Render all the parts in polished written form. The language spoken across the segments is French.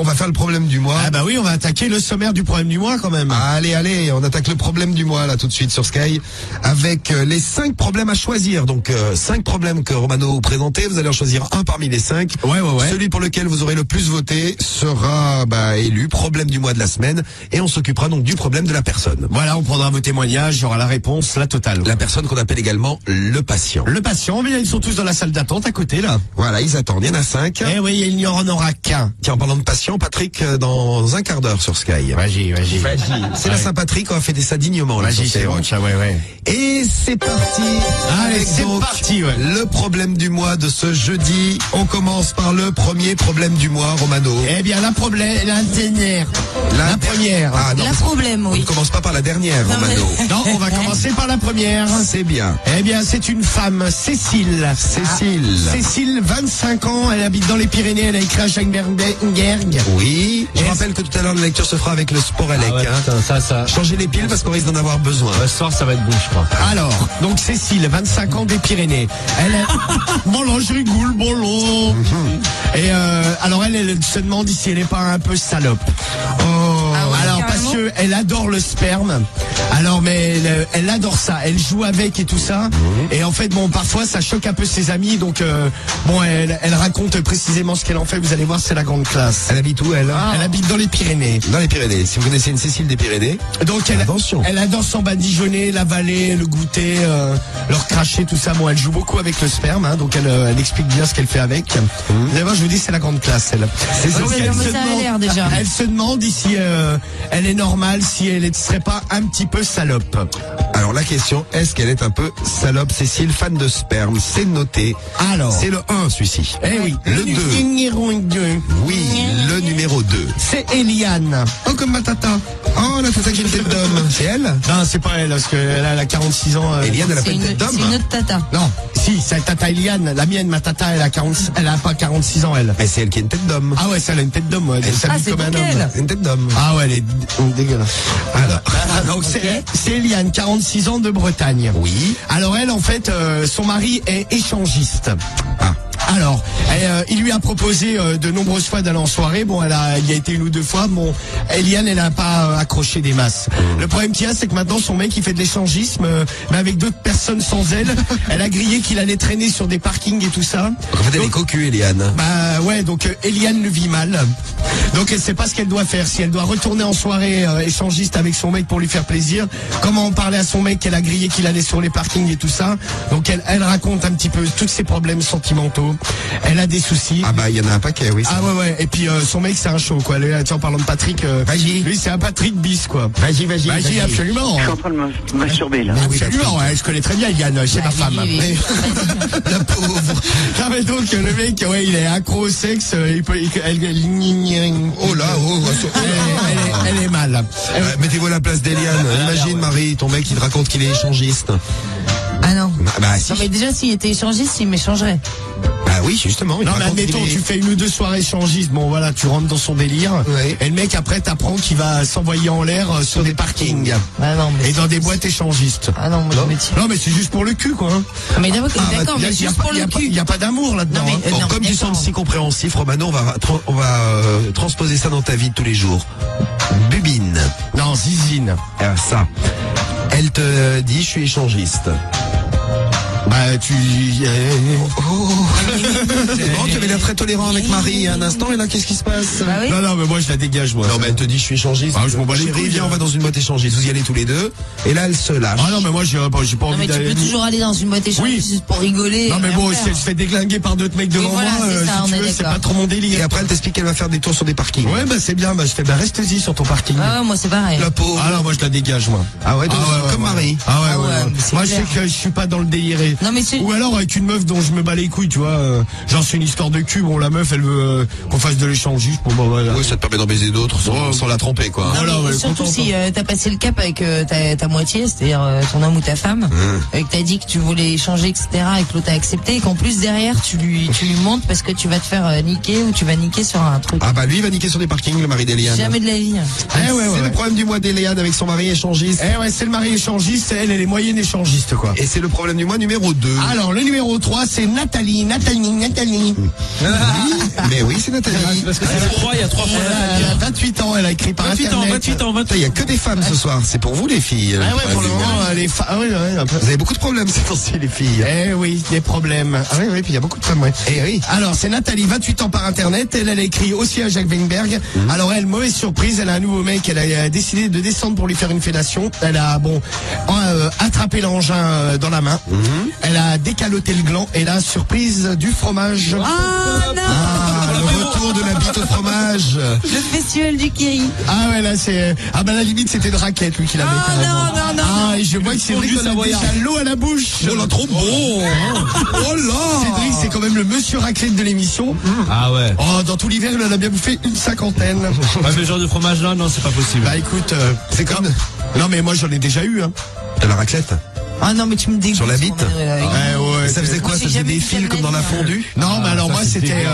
on va faire le problème du mois. Ah bah oui, on va attaquer le sommaire du problème du mois quand même. Allez, on attaque le problème du mois là tout de suite sur Sky avec les 5 problèmes à choisir. Donc 5 problèmes que Romano présentait, vous allez en choisir un parmi les 5. Ouais. Celui pour lequel vous aurez le plus voté sera élu problème du mois de la semaine et on s'occupera donc du problème de la personne. Voilà, on prendra vos témoignages, il y aura la réponse, la totale. La personne qu'on appelle également le patient. Le patient, mais ils sont tous dans la salle d'attente à côté là. Voilà, ils attendent, il y en a 5. Eh oui, il n'y en aura qu'un. Tiens, en parlant de patient, Patrick, dans un quart d'heure sur Sky. Vas-y. C'est la Saint-Patrick, on va fêter ça dignement. Là, Vas-y, c'est bon, ouais. Et c'est parti. Allez, c'est donc parti, ouais. Le problème du mois de ce jeudi. On commence par le premier problème du mois, Romano. Eh bien, la première. La première. Ah, non, La problème, on oui. ne commence pas par la dernière, Romano. Non, on va commencer par la première. C'est bien. Eh bien, c'est une femme, Cécile. Cécile, 25 ans, elle habite dans les Pyrénées, elle a écrit à Scheinberg. Oui. Je rappelle que tout à l'heure, la lecture se fera avec le Sporelec. Putain, ça. Changez les piles parce qu'on risque d'en avoir besoin. Ce soir, ça va être bon, je crois. Alors, donc Cécile, 25 ans des Pyrénées. Elle est... Bon là, je rigole, bon là. Et alors elle se demande si elle n'est pas un peu salope. Alors parce que elle adore le sperme. Alors mais elle adore ça. Elle joue avec et tout ça. Et en fait parfois ça choque un peu ses amis. Donc elle raconte précisément ce qu'elle en fait. Vous allez voir, c'est la grande classe. Elle habite où elle Elle habite dans les Pyrénées. Dans les Pyrénées. Si vous connaissez une Cécile des Pyrénées. Donc attention. Elle adore s'en badigeonner, l'avaler, le goûter, leur cracher, tout ça. Bon, elle joue beaucoup avec le sperme, hein, donc elle explique bien ce qu'elle fait avec. D'abord, je vous dis, c'est la grande classe, elle. Elle se demande si elle est normale, si elle ne serait pas un petit peu salope. Alors la question, est-ce qu'elle est un peu salope, Cécile, fan de sperme? C'est noté. Alors. C'est le 1, celui-ci. Eh oui. Le 2. Numéro 2. Oui, le numéro 2. C'est Eliane. Oh, comme ma tata. Oh, la tata que j'ai une tête d'homme. C'est elle? Non, c'est pas elle, parce qu'elle a 46 ans. Eliane, elle a pas une tête d'homme? C'est une autre tata. Non, si, c'est tata Eliane. La mienne, ma tata, elle a pas 46 ans, elle. Mais c'est elle qui a une tête d'homme. Ah ouais, ça, elle a une tête d'homme. Elle s'habille comme un homme. C'est une tête d'homme. Ah ouais, elle est dégueulasse. Alors, donc okay. c'est Eliane, 46 ans, de Bretagne. Oui. Alors elle, en fait, son mari est échangiste. Ah. Alors, il lui a proposé de nombreuses fois d'aller en soirée. Bon, il y a été une ou deux fois. Bon, Eliane, elle n'a pas accroché des masses. Le problème qu'il y a, c'est que maintenant, son mec, il fait de l'échangisme, mais avec d'autres personnes sans elle. Elle a grillé qu'il allait traîner sur des parkings et tout ça. En fait, elle est cocu, Eliane. Bah ouais, donc Eliane le vit mal. Donc elle sait pas ce qu'elle doit faire. Si elle doit retourner en soirée échangiste avec son mec pour lui faire plaisir, comment en parler à son mec qu'elle a grillé qu'il allait sur les parkings et tout ça. Donc elle raconte un petit peu tous ses problèmes sentimentaux. Elle a des soucis. Ah bah il y en a un paquet, oui. Ah ouais. Et puis son mec, c'est un show, quoi. En parlant de Patrick, lui c'est un Patrick bis, quoi. Vas-y, absolument. Je suis en train de me masturber là. Absolument, ouais, je connais très bien Yann, c'est ma femme. Oui. La pauvre. Non mais donc le mec, ouais, il est accro au sexe, Oh là, elle est mal. Mettez-vous à la place d'Eliane. Imagine, Marie, ton mec, il te raconte qu'il est échangiste. Ah non. Bah si. Non mais déjà s'il était échangiste, il m'échangerait. Bah oui, justement. Non mais admettons, tu fais une ou deux soirées échangistes, bon voilà, tu rentres dans son délire, ouais. Et le mec après t'apprends qu'il va s'envoyer en l'air sur des parkings. Ah non, mais et dans des boîtes échangistes. Ah non, moi je me tire. Non mais c'est juste pour le cul, quoi. Mais d'accord, mais juste pour le cul. Il y a pas d'amour là-dedans. Non, mais, Bon, non, comme tu d'accord. sembles si compréhensif, Romano, on va transposer ça dans ta vie de tous les jours. Bubine. Non, zizine. Ah, ça. Elle te dit, je suis échangiste. Bah tu... C'est bon, tu avais l'air très tolérant avec Marie il y a un instant, et là qu'est-ce qui se passe? Bah oui. Non mais moi je la dégage, moi. Non mais elle te dit je suis échangiste. Ah, je m'en bats les Chérie, couilles, viens, hein. on va dans une boîte échangiste. Vous y allez tous les deux. Et là elle se lâche. Ah non mais moi j'ai pas Non envie mais tu d'aller... peux toujours aller dans une boîte échangiste juste pour rigoler. Non mais rien bon, faire. si elle se fait déglinguer par d'autres mecs devant voilà, moi, c'est ça, si on tu est veux, c'est d'accord. pas trop mon délire. Et après elle t'explique qu'elle va faire des tours sur des parkings. Ouais bah c'est bien, bah je fais reste-y sur ton parking. Ah ouais, moi c'est pareil. La pauvre. Ah non, moi je la dégage, moi. Ah ouais, donc, comme ouais. Marie. Ah ouais. mais c'est Moi je clair. sais que je suis pas dans le délire. Non mais c'est... Ou alors avec une meuf dont je me bats les couilles, tu vois. Genre c'est une histoire de cul, bon la meuf elle veut qu'on fasse de l'échangisme, bon bah voilà. Ouais, ça te permet d'en baiser d'autres sans la tromper, quoi. Non, Voilà, mais ouais, surtout content, si t'as passé le cap avec ta moitié, c'est-à-dire ton homme ou ta femme, et que t'as dit que tu voulais échanger, etc., et que l'autre a accepté, et qu'en plus derrière tu lui montres parce que tu vas te faire niquer ou tu vas niquer sur un truc. Ah bah lui il va niquer sur des parkings, le mari d'Eliane. Jamais de la vie. C'est le problème du mois d'Eliane avec son mari échangiste. Eh ouais, c'est le mari échangiste, elle est moyenne échangiste, quoi. Et c'est le problème du mois numéro numéro 2. Alors, le numéro 3, c'est Nathalie. Mais oui, c'est Nathalie. Parce que c'est le 3, il y a 3 fois Elle a 28 ans, elle a écrit par 28 ans, Internet. 28 ans, 28 Il y a que des femmes ce soir. C'est pour vous les filles. Ah ouais, pour le moment, les femmes. Ah oui, un peu. Vous avez beaucoup de problèmes ces temps-ci les filles. Eh oui, des problèmes. Ah oui, puis il y a beaucoup de femmes, ouais. Eh oui. Alors, c'est Nathalie, 28 ans par Internet. Elle a écrit aussi à Jacques Weinberg. Alors, elle, mauvaise surprise, elle a un nouveau mec. Elle a décidé de descendre pour lui faire une fellation. Elle a, attrapé l'engin dans la main. Elle a décaloté le gland. Et là, surprise, du fromage. Oh non, Le retour de la bite au fromage. le festival du Kiri. Ah ouais, là, c'est... Ah bah, la limite, c'était de raquette, lui, qui l'avait Oh carrément. non. Ah, et je vois que c'est vrai qu'on a déjà l'eau à la bouche. Oh là, trop bon. Oh là. Cédric, c'est quand même le monsieur raclette de l'émission. Ah ouais. Oh, dans tout l'hiver, il en a bien bouffé une cinquantaine. Ouais, mais le genre de fromage là, non, c'est pas possible. Bah écoute, C'est comme non mais moi j'en ai déjà eu. Hein. de la raclette. Ah non, mais tu me dégoûtes. Sur la bite Ouais. Ça faisait quoi? Moi, Ça j'ai faisait jamais des vu fils ça de comme ma dans la vie. fondue? Non, mais alors moi c'était...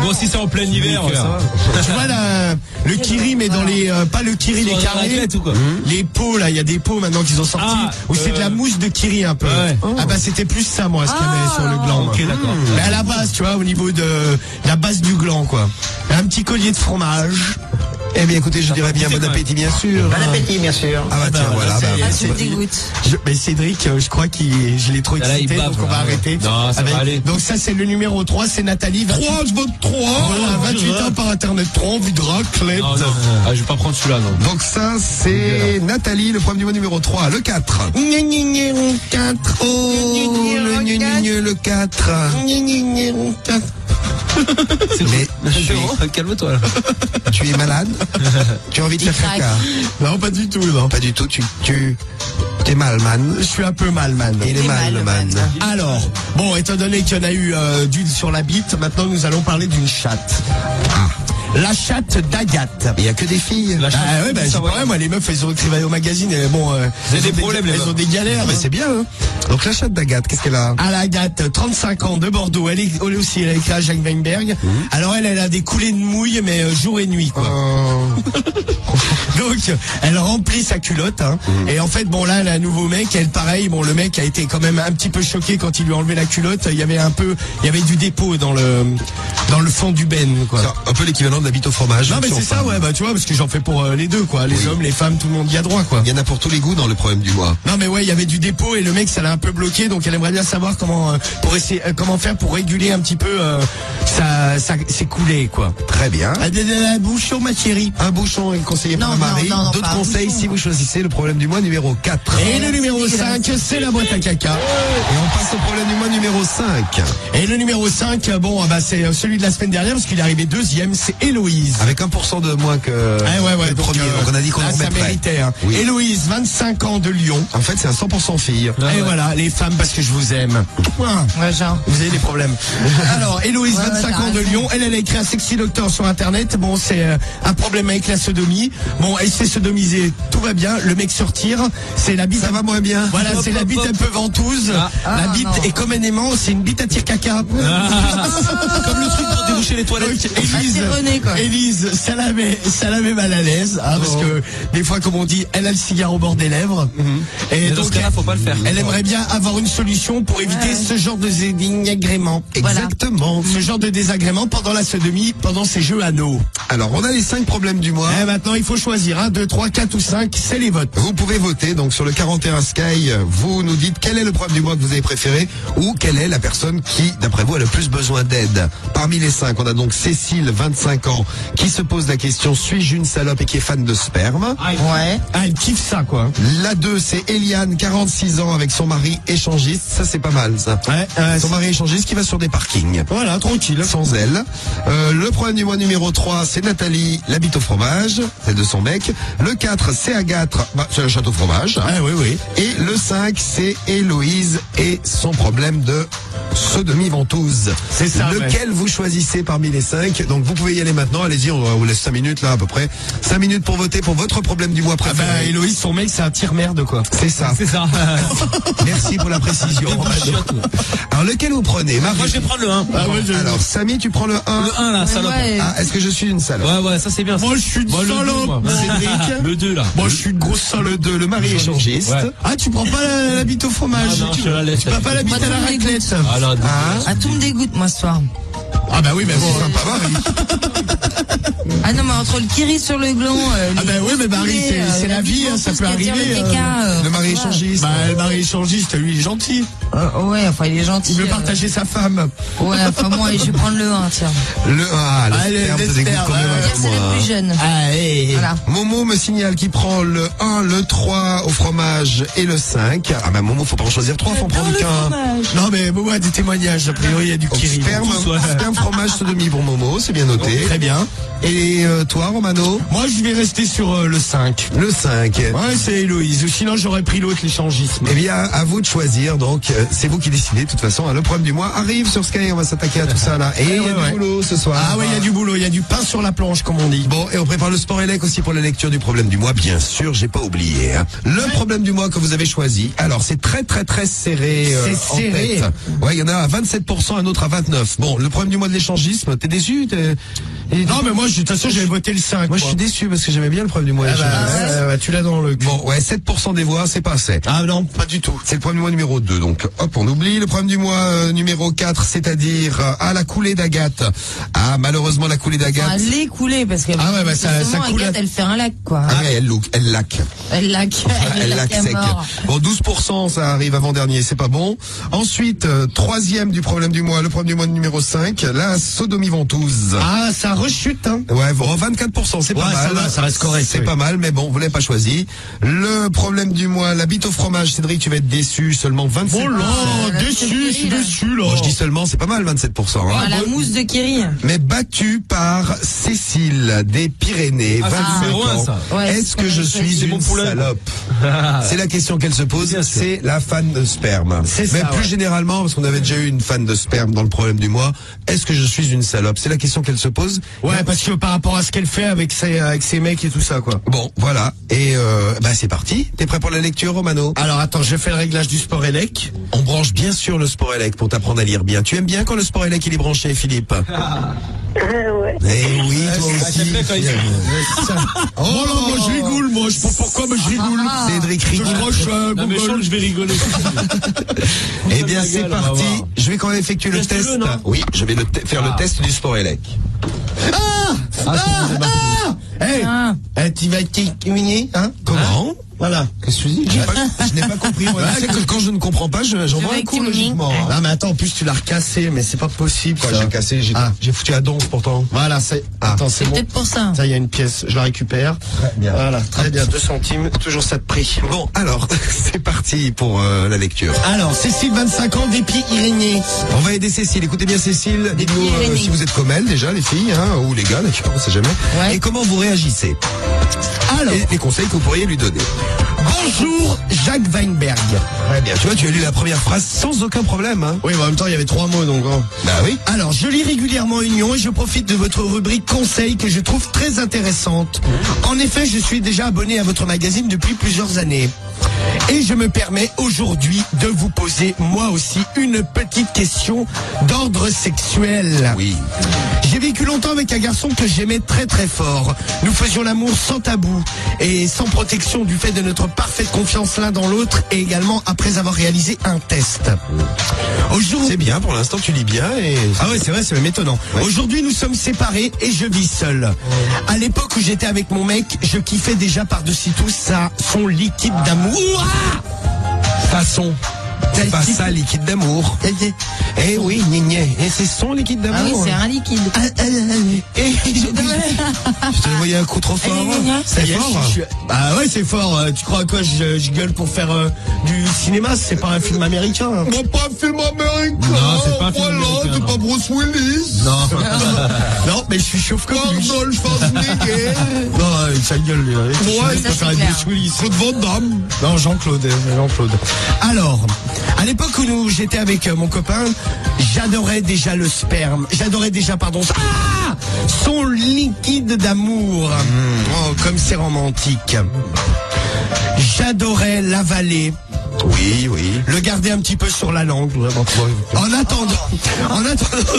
Bon, si c'est en plein hiver, ça va. tu vois le kiri, mais dans les... pas le kiri, les Sur la carrés. raclette ou quoi Les pots, là, il y a des pots maintenant qu'ils ont sortis, où c'est de la mousse de kiri un peu. Ouais. Ah bah c'était plus ça, moi, ce qu'il y avait sur le gland. Ok, d'accord. Mais à la base, tu vois, au niveau de la base du gland, quoi. Un petit collier de fromage. Eh bien, écoutez, je dirais bien bon appétit, bien sûr. Bon appétit, bien sûr. Ah bah tiens, voilà. c'est- Ah, tu c'est- me dégoûtes. Mais Cédric, je crois je l'ai trop Là, il excité, bave, donc on va là, ouais. arrêter. Non, ça va aller. Donc ça, c'est le numéro 3, c'est Nathalie. 3, je vote 3. Voilà, 28 ans par Internet, 3 envie de raclette. Non, non. Ah, je vais pas prendre celui-là, non. Donc ça, c'est Nathalie, le problème du mois numéro 3. Le 4. 4. Oh, le 4. Mais Calme-toi là. tu es malade? Tu as envie de Il faire craque. caca? Non, pas du tout, non. Pas du tout, t'es mal, man. Je suis un peu mal, man. Il est mal, le man. Alors, bon, étant donné qu'il y en a eu d'huile sur la bite, maintenant nous allons parler d'une chatte. La chatte d'Agathe. Il y a que des filles. La chatte, Ah ouais, bah, ça c'est va. vrai, moi, les meufs, elles ont écrit au magazine, et bon, Elles ont des problèmes, les elles meufs. ont des galères. Mais c'est bien, hein. Donc la chatte d'Agathe, qu'est-ce qu'elle a? À l'Agathe, 35 ans, de Bordeaux. Elle aussi, elle a écrit à Jacques Weinberg. Alors elle a des coulées de mouille, mais jour et nuit, quoi. Donc, elle remplit sa culotte, hein. Et en fait, bon, là, elle a un nouveau mec, elle, pareil, bon, le mec a été quand même un petit peu choqué quand il lui a enlevé la culotte. Il y avait du dépôt dans le fond du ben, quoi. C'est un peu l'équivalent de la bite au fromage. Non, mais c'est ça, ouais, bah, tu vois, parce que j'en fais pour les deux, quoi. Les hommes, les femmes, tout le monde y a droit, quoi. Il y en a pour tous les goûts dans le problème du mois. Non, mais ouais, il y avait du dépôt et le mec, ça l'a un peu bloqué, donc elle aimerait bien savoir comment faire pour réguler un petit peu ses coulées, quoi. Très bien. La bouchon, ma chérie. Un bouchon est conseillé par Non, Marie. non, D'autres pas un conseils bouchon. si vous choisissez le problème du mois numéro 4. Et le numéro 5, c'est la boîte à caca. Et on passe au problème du mois numéro 5. Et le numéro 5, bon, bah, c'est celui de la semaine dernière, parce qu'il est arrivé deuxième, c'est Héloïse. Avec 1% de moins que Ouais, le premier. Donc on a dit qu'on là, en ça remettrait. méritait, hein. Oui. Héloïse, 25 ans de Lyon. En fait, c'est un 100% fille. Et voilà, les femmes, parce que je vous aime. Ouais, genre. Vous avez des problèmes. Alors, Héloïse, Ouais, 25 t'as ans de raison. Lyon. Elle a écrit un sexy docteur sur Internet. Bon, c'est un problème avec la sodomie. Bon, elle se fait sodomiser. Tout va bien. Le mec sortir. C'est la bite. Ça va moins bien. Voilà, c'est la bite un peu ventouse. La bite non. est comme un aimant. C'est une bite à tire caca. Comme le truc pour déboucher les toilettes. Donc, c'est René, quoi. Élise, ça la met mal à l'aise. Hein, parce que des fois, comme on dit, elle a le cigare au bord des lèvres. Et Dans donc, ce cas-là, faut pas le faire. elle aimerait bien avoir une solution pour éviter ce genre de désagrément. Voilà. Exactement. Ce genre de désagrément pendant la sodomie, pendant ces jeux anaux. Alors, on a les 5 problèmes du mois. Et maintenant, il faut choisir 1, 2, 3, 4 ou 5, c'est les votes. Vous pouvez voter donc sur le 41 Sky. Vous nous dites quel est le problème du mois que vous avez préféré ou quelle est la personne qui, d'après vous, a le plus besoin d'aide. Parmi les 5, on a donc Cécile, 25 ans, qui se pose la question suis-je une salope et qui est fan de sperme. Ouais. Ah, elle kiffe ça, quoi. La 2, c'est Eliane, 46 ans, avec son mari échangiste. Ça, c'est pas mal, ça. Ouais, Son mari échangiste qui va sur des parkings. voilà, tranquille. Sans elle. Le problème du mois numéro 3, c'est Nathalie, la bite au fromage, c'est de son mec. Le 4, c'est Agathe, c'est le château fromage. Ah, oui, oui. Et le 5, c'est Héloïse et son problème de sodomie ventouse. C'est ça, Lequel vous choisissez parmi les 5? Donc vous pouvez y aller maintenant. maintenant. Allez-y, on vous laisse 5 minutes là à peu près. 5 minutes pour voter pour votre problème du mois Ah préféré. bah, Héloïse, son mec, c'est un tire-merde, quoi. C'est ça. C'est ça. Merci pour la précision. Alors lequel vous prenez, Marie? Moi, je vais prendre le 1. Alors Samy, tu prends le 1. Le 1, là, salope. Ouais. Ah, est-ce que je suis une salope? Ouais, ça c'est bien. Moi, je suis une Moi, le 2, salope. moi. Cédric. Le 2, là. Moi, je suis une grosse salope. Le 2, le mari échangiste. Ouais. Ah, tu prends pas la bite au fromage. Ah non, je la laisse. Tu prends pas la bite Moi, à la tout me raclette. Ah là, Ah, tout me dégoûte, moi, ce soir. Ah bah oui, mais bon. C'est sympa, Marie. Ah non, mais entre le kiri sur le gland, Ah bah oui, mais Marie, c'est la vie, hein, ça peut arriver. Le mari échangiste. Bah, le mari échangiste, lui, il est gentil. Ouais, enfin, il est gentil. Il veut partager sa femme. Ouais, enfin, moi, je vais prendre le 1, tiens. Le 1, Allez, sperme te dégoûte quand même un peu C'est moins. la plus jeune. Ah, hey. Voilà. Momo me signale qu'il prend le 1, le 3 au fromage et le 5. Ah bah Momo, faut pas en choisir 3, faut en prendre qu'un. Non, mais bon, ouais, des témoignages. A priori, il y a du Donc, kiri. sperme, fromage, sodomie pour Momo, c'est bien noté. Très bien. Et toi, Romano? Moi, je vais rester sur le 5. Le 5. Ouais, c'est Héloïse. Ou sinon, j'aurais pris l'autre, l'échangisme. Eh bien, à vous de choisir, donc c'est vous qui décidez. De toute façon, hein, le problème du mois arrive sur Sky, on va s'attaquer à tout ça là. Et il y a ouais. du boulot ce soir. Ah ouais, il y a du boulot, il y a du pain sur la planche, comme on dit. Bon, et on prépare le sport élec aussi pour la lecture du problème du mois, bien sûr, j'ai pas oublié. Hein. Le problème du mois que vous avez choisi, alors c'est très serré. C'est en serré. tête. Ouais, il y en a à 27%, un autre à 29%. Bon, le problème du mois de l'échangisme, t'es déçu? Non, mais moi, de toute façon, j'avais voté le 5. Moi, je suis déçu parce que j'aimais bien le problème du mois. Ah d'échangisme. bah, tu l'as dans le cul. Bon, ouais, 7% des voix, c'est pas assez. Ah non, pas du tout. C'est le problème du mois numéro 2, donc hop, on oublie. Le problème du mois numéro 4, c'est-à-dire la coulée d'Agathe. Ah, malheureusement, la coulée d'Agathe. Elle est coulée, parce que. Ah ouais, bah, ça justement, coule. Agathe, elle fait un lac, quoi. Ah ouais, elle laque. Elle lac. Elle laque à sec. mort. Bon, 12%, ça arrive avant-dernier, c'est pas bon. Ensuite, troisième du problème du mois, le problème du mois numéro 5, la sodomie ventouse. Ah, ça rechute, hein. Ouais, bon, 24%, c'est pas Ouais, ça mal. va, ça reste correct, C'est oui. pas mal, mais bon, vous l'avez pas choisi. Le problème du mois, la bite au fromage, Cédric, tu vas être déçu, seulement 27%. Oh là, déçu, je suis déçu, là. Bon, je dis seulement, c'est pas mal, 27%. Hein. Ah, la mousse de Kiri. Mais battu par Cécile des Pyrénées, Ah, c'est 25 numéro un, ans. ça. Ouais, Est-ce que je suis c'est une mon poulain. salope? C'est la question qu'elle se pose. Bien sûr. C'est la fan de sperme. C'est Mais ça, plus ouais. généralement, parce qu'on avait déjà eu une fan de sperme dans le problème du mois, est-ce que je suis une salope? C'est la question qu'elle se pose. Ouais, parce que par rapport à ce qu'elle fait avec ses mecs et tout ça, quoi. Bon, voilà. Et bah c'est parti. T'es prêt pour la lecture, Romano? Alors, attends, je fais le réglage du sport élec. On branche bien sûr le sport élec pour t'apprendre à lire bien. Tu aimes bien quand le sport élec il est branché, Philippe? Ouais. Eh oui, toi aussi. fait quand il- Oh là, moi je rigole, moi, je sais pas pourquoi, mais je rigole. Cédric Je rigole. croche Non, mais Google. je vais rigoler. Eh bien, La c'est gueule, on va parti. voir. Je vais quand même effectuer le Teste-le, test. non Oui, je vais faire le test du sport élec. Hey, Ah. tu vas t'éliminer, hein? Comment? Voilà. Qu'est-ce que tu dis? Je n'ai pas compris. Moi, tu sais que quand je ne comprends pas, j'envoie un coup logiquement. hein. Non, mais attends, en plus, tu l'as recassé, mais c'est pas possible, Quoi, ça. j'ai cassé, Ah. j'ai foutu à donf pourtant. Voilà, c'est. Ah. Attends, c'est C'est bon. peut-être pour ça. Ça, il y a une pièce, je la récupère. Très bien. Voilà, très bien, 2 centimes, toujours ça de prix. Bon, alors, c'est parti pour la lecture. Alors, Cécile, 25 ans, dépit Irénée. On va aider Cécile. Écoutez bien Cécile. Dites-nous Irénée. si vous êtes comme elle déjà, les filles, hein, ou les gars, d'ailleurs, on sait jamais. Ouais. Et comment vous réagissez. Alors, Et les conseils que vous pourriez lui donner. bonjour, Jacques Weinberg. Très bien. Tu vois, tu as lu la première phrase sans aucun problème. Hein. Oui, mais en même temps, il y avait 3 mots, donc. Hein. Bah oui. Alors, je lis régulièrement Union et je profite de votre rubrique conseils que je trouve très intéressante. En effet, je suis déjà abonné à votre magazine depuis plusieurs années. Et je me permets aujourd'hui de vous poser, moi aussi, une petite question d'ordre sexuel. Oui. J'ai vécu longtemps avec un garçon que j'aimais très très fort. Nous faisions l'amour sans tabou et sans protection du fait de notre parfaite confiance l'un dans l'autre et également après avoir réalisé un test. Aujourd'hui, C'est bien, pour l'instant, tu lis bien et... ah ouais, c'est vrai, c'est même étonnant. Ouais. Aujourd'hui, nous sommes séparés et je vis seul. À l'époque où j'étais avec mon mec, je kiffais déjà par-dessus tout ça, son liquide d'amour. Façon. C'est pas ça, liquide d'amour. Eh oui, gné. Et c'est son liquide Ah oui, d'amour. c'est un liquide. Et je te voyais un coup trop fort. Ça y C'est est, fort. Ah ouais, c'est fort. Tu crois à quoi je gueule pour faire du cinéma? C'est pas un film américain. Hein. Non, pas un film américain. Non, c'est pas un film Voilà, américain, c'est non. pas Bruce Willis. Non. Non, mais je suis chauffe comme lui. Arnold Schwarzenegger. Non, ça gueule, lui. Ouais, je ça, préfère c'est être clair. Bruce Willis. Claude Van Damme. Non, Jean-Claude. Alors, à l'époque où j'étais avec mon copain, j'adorais déjà le sperme. J'adorais déjà, pardon. Ah Son liquide d'amour. Oh, comme c'est romantique. J'adorais l'avaler. Oui, oui. Le garder un petit peu sur la langue. En attendant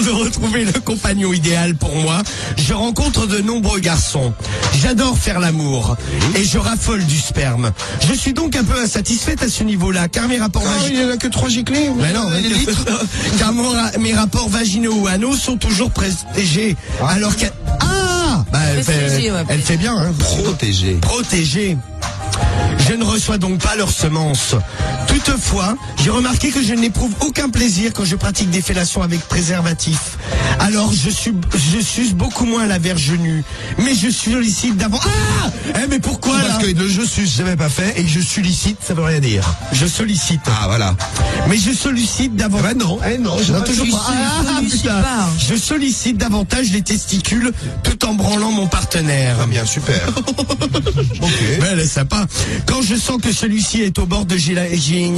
de retrouver le compagnon idéal pour moi, je rencontre de nombreux garçons. J'adore faire l'amour et je raffole du sperme. Je suis donc un peu insatisfaite à ce niveau-là, car mes rapports Il n'y en a que 3 giclés. mais non, car mes rapports vaginaux ou anaux sont toujours protégés. Alors qu'elle... Ah bah, elle fait bien, hein. Protégée. Je ne reçois donc pas leurs semences. Toutefois, j'ai remarqué que je n'éprouve aucun plaisir quand je pratique des fellations avec préservatif. Alors, je suce beaucoup moins la verge nue. Mais je sollicite d'avant... Ah! Mais pourquoi, là? Parce que le je suce, j'avais pas fait, et je sollicite, ça veut rien dire. Je sollicite. Ah, voilà. Mais je sollicite davantage... non, je Non, toujours pas. Putain. Je sollicite davantage les testicules tout en branlant mon partenaire. Ah, bien, super. Ok. Mais elle est sympa. Quand je sens que celui-ci est au bord de géniation.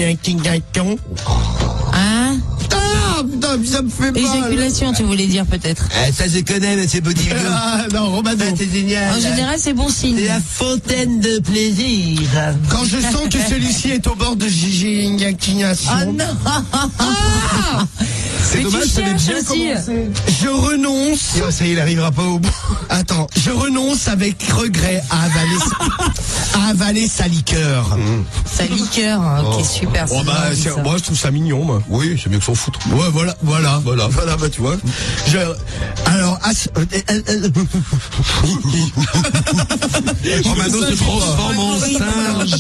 Hein? Ah, putain, ça me fait mal. Éjaculation, tu voulais dire peut-être. Ça se connaît, mais c'est bodybuilding. Ah, non, Romano. C'est génial. En général, c'est bon signe. C'est la fontaine de plaisir. Quand je sens que celui-ci est au bord de géniation. Ah non. C'est Mais dommage, tu ça avait bien cherches aussi. commencé. Je renonce. Ça y est, il arrivera pas au bout. Attends, je renonce avec regret à avaler sa liqueur. Sa liqueur, ok, super. Oh, bah, c'est ça. moi, je trouve ça mignon, moi. Oui, c'est mieux que son foutre. Ouais, voilà, bah, tu vois. Romano se transforme en singe.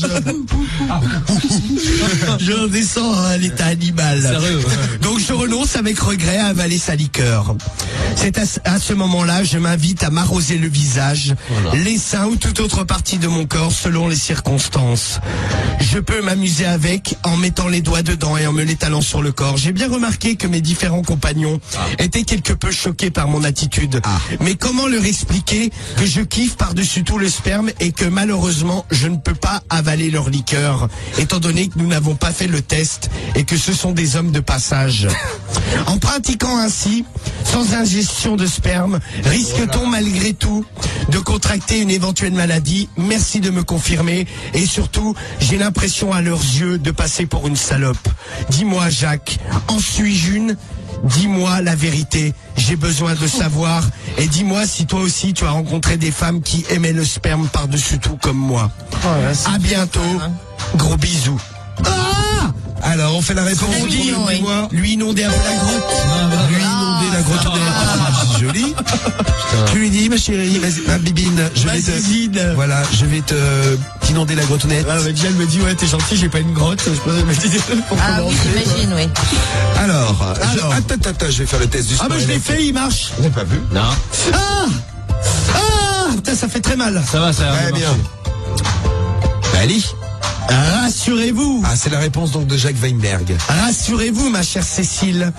Je redescends à l'état animal. Sérieux. Donc je renonce avec regret à avaler sa liqueur. C'est à ce moment-là, je m'invite à m'arroser le visage, les seins ou toute autre partie de mon corps selon les circonstances. Je peux m'amuser avec en mettant les doigts dedans et en me l'étalant sur le corps. J'ai bien remarqué que mes différents compagnons étaient quelque peu choqués par mon attitude. Mais comment leur expliquer que je kiffe par-dessus tout le sperme et que malheureusement je ne peux pas avaler leur liqueur, étant donné que nous n'avons pas fait le test et que ce sont des hommes de passage. En pratiquant ainsi, sans ingestion de sperme, risque-t-on malgré tout de contracter une éventuelle maladie? Merci de me confirmer. Et surtout, j'ai l'impression à leurs yeux de passer pour une salope. Dis-moi, Jacques, en suis-je une? Dis-moi la vérité, j'ai besoin de savoir. Et dis-moi si toi aussi tu as rencontré des femmes qui aimaient le sperme par-dessus tout comme moi. À bientôt, gros bisous. Ah! Alors, on fait la réponse. C'est mignon, oui. Lui inondé un peu la grotte. Lui inondé la grotte. C'est joli. Tu lui dis, ma chérie, vas-y, ma bibine, je vais t'inonder la grottonnette. Ah, déjà, elle me dit, ouais, t'es gentil, j'ai pas une grotte. Je peux me dire, Ah oui, j'imagine, oui. Alors. Attends, je vais faire le test du sport. Ah, bah, je l'ai fait, il marche. Vous n'avez pas vu? Non. Putain, ça fait très mal. Ça va, ça va. Très bien. Ali. Rassurez-vous. Ah, c'est la réponse donc de Jacques Weinberg. Rassurez-vous, ma chère Cécile.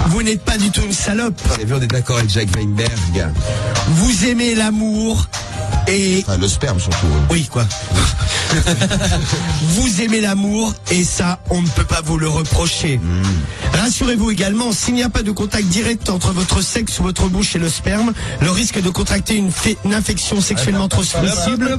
Vous n'êtes pas du tout une salope. Vous avez vu, on est d'accord avec Jacques Weinberg. Vous aimez l'amour et... Enfin, le sperme surtout. Oui, quoi. Vous aimez l'amour et ça, on ne peut pas vous le reprocher. Rassurez-vous également, s'il n'y a pas de contact direct entre votre sexe ou votre bouche et le sperme, le risque de contracter une infection sexuellement transmissible...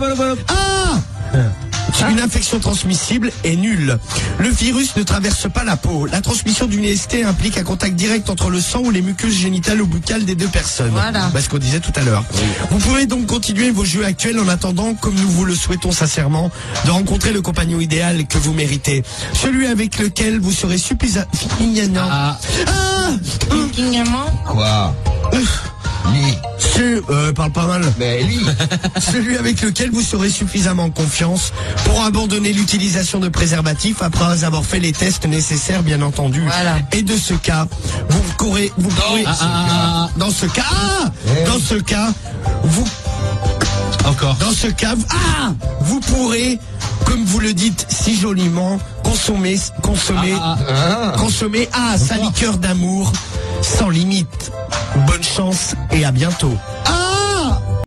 Une infection transmissible est nulle. Le virus ne traverse pas la peau. La transmission d'une IST implique un contact direct entre le sang ou les muqueuses génitales ou buccales des deux personnes. Voilà. Ce qu'on disait tout à l'heure. Vous pouvez donc continuer vos jeux actuels en attendant, comme nous vous le souhaitons sincèrement, de rencontrer le compagnon idéal que vous méritez. Celui avec lequel vous serez suffisamment... Quoi? Lui. Parle pas mal. Mais lui. Celui avec lequel vous serez suffisamment en confiance pour abandonner l'utilisation de préservatifs après avoir fait les tests nécessaires, bien entendu. Voilà. Et de ce cas, dans ce cas, vous pourrez, comme vous le dites si joliment, consommer sa liqueur d'amour sans limite. Bonne chance et à bientôt.